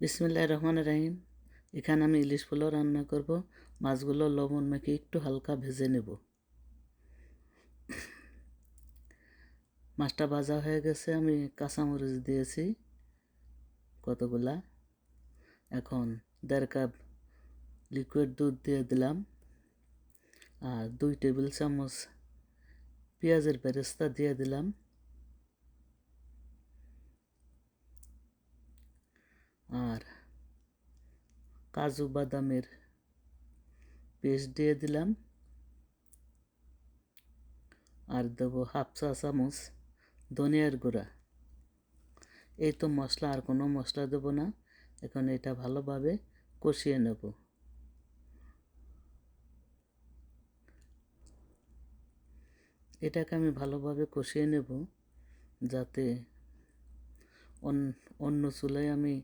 বিসমিল্লাহির রহমানির রহিম। এখানে আমি ইলিশ পোলাও রান্না করব। মাছগুলো লবণ মেখে একটু হালকা ভেজে নেব। মাছটা ভাজা হয়ে গেছে, আমি কাঁচামরিচ দিয়েছি কতগুলা। এখন 1.5 কাপ লিকুইড দুধ দিয়ে দিলাম, আর 2 টেবিল চামচ পেঁয়াজের বেরেস্তা দিয়ে দিলাম, আর কাজু বাদামের পেস্ট দিয়ে দিলাম, আর দেবো 1/2 চা চামচ ধনিয়ার গুঁড়া। এই তো মশলা, আর কোনো মশলা দেবো না। এখন এটা ভালোভাবে কষিয়ে নেব। এটাকে আমি ভালোভাবে কষিয়ে নেব, যাতে অন্য চুলায় আমি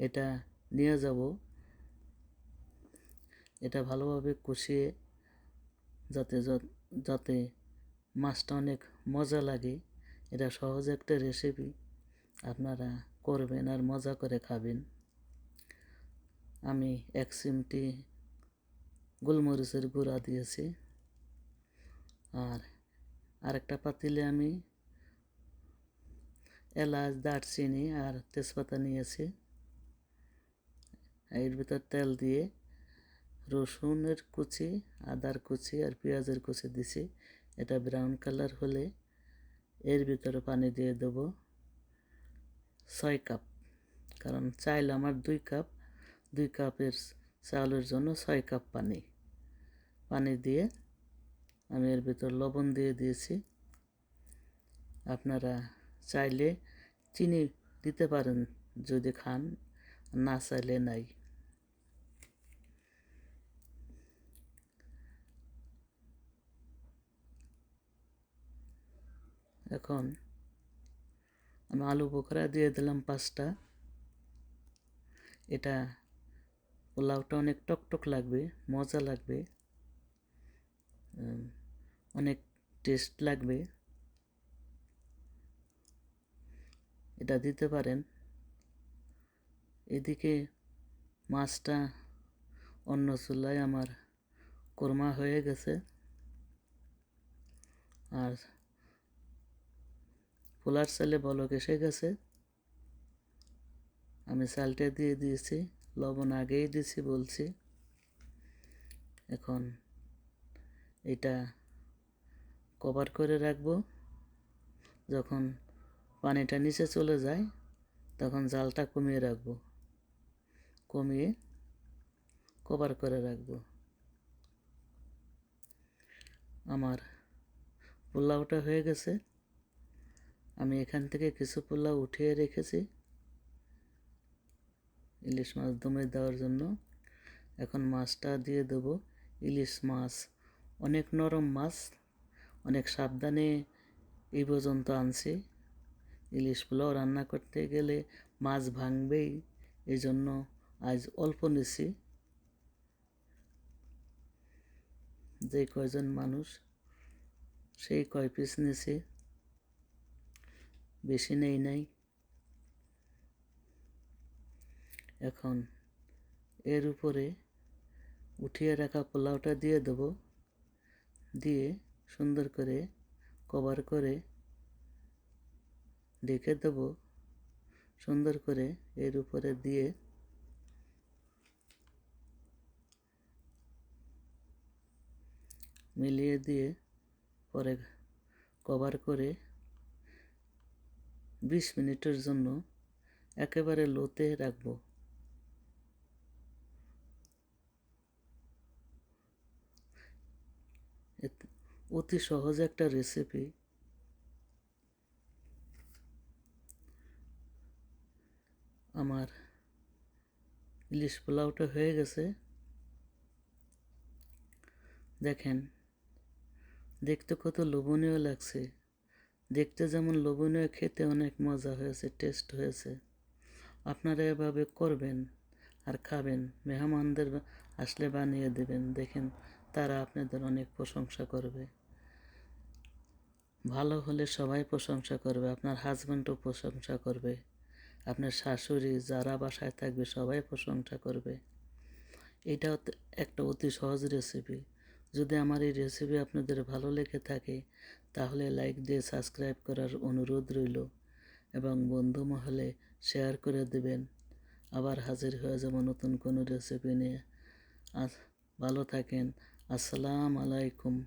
এটা নিয়ে যাব। এটা ভালোভাবে কষিয়ে যাতে যাতে মাছটা অনেক মজা লাগে। এটা সহজ একটা রেসিপি, আপনারা করবেন আর মজা করে খাবেন। আমি 1 চিমটি গোলমরিচের গুঁড়া দিয়েছি, আর আরেকটা পাতিলে আমি এলাচ, দারচিনি আর তেজপাতা নিয়েছি। এর ভিতর তেল দিয়ে রসুনের কুচি, আদার কুচি আর পেঁয়াজের কুচি দিছি। এটা ব্রাউন কালার হলে এর ভিতরে পানি দিয়ে দেব 6 কাপ, কারণ চাইল আমার 2 কাপ। 2 কাপের চাউলের জন্য 6 কাপ পানি দিয়ে আমি এর ভিতর লবণ দিয়ে দিয়েছি। আপনারা চাইলে চিনি দিতে পারেন যদি খান, না চাইলে নাই। এখন আমি আলু বোখরা দিয়ে দিলাম 5টা। এটা পোলাওটা অনেক টকটক লাগবে, মজা লাগবে, অনেক টেস্ট লাগবে। এটা দিতে পারেন। এদিকে মাছটা অন্য চুলায় আমার কোরমা হয়ে গেছে, আর পোলার চালে বলক এসে গেছে। আমি চালটা দিয়ে দিয়েছি, লবণ আগেই দিয়েছি বলছি। এখন এটা কভার করে রাখবো। যখন পানিটা নিচে চলে যায় তখন জালটা কমিয়ে রাখবো, কমিয়ে কভার করে রাখবো। আমার পোলাওটা হয়ে গেছে। আমি এখান থেকে কিছু পোলাও উঠিয়ে রেখেছি ইলিশ মাছ দমে দেওয়ার জন্য। এখন মাছটা দিয়ে দেবো। ইলিশ মাছ অনেক নরম মাছ, অনেক সাবধানে এই পর্যন্ত আনছি। ইলিশ পোলাও রান্না করতে গেলে মাছ ভাঙবেই, এই জন্য আজ অল্প নিছি। যে কয়জন মানুষ সেই কয় পিস নিছি, বেশি নেই নাই। এখন এর উপরে উঠিয়ে রাখা পোলাওটা দিয়ে দেব, দিয়ে সুন্দর করে কভার করে ঢেকে দেব। সুন্দর করে এর উপরে দিয়ে মিলিয়ে দিয়ে পরে কভার করে 20 মিনিটের জন্য একেবারে লোতে রাখবো। অতি সহজ একটা রেসিপি। আমার ইলিশ পোলাওটা হয়ে গেছে। দেখেন, দেখতে কত লোভনীয় লাগছে। দেখতে যেমন লোভনীয়, খেতে অনেক মজা হয়েছে, টেস্ট হয়েছে। আপনারা এভাবে করবেন আর খাবেন। মেহমানদের আসলে বানিয়ে দেবেন, দেখেন তারা আপনাদের অনেক প্রশংসা করবে। ভালো হলে সবাই প্রশংসা করবে, আপনার হাজব্যান্ডও প্রশংসা করবে। আপনার শাশুড়ি যারা বাসায় থাকবে সবাই প্রশংসা করবে। এটা একটা অতি সহজ রেসিপি। যদি আমার এই রেসিপি আপনাদের ভালো লেগে থাকে তাহলে লাইক দিয়ে সাবস্ক্রাইব করার অনুরোধ রইল এবং বন্ধু মহলে শেয়ার করে দেবেন। আবার হাজির হয়ে যাব নতুন কোনো রেসিপি নিয়ে। ভালো থাকেন। আসসালামু আলাইকুম।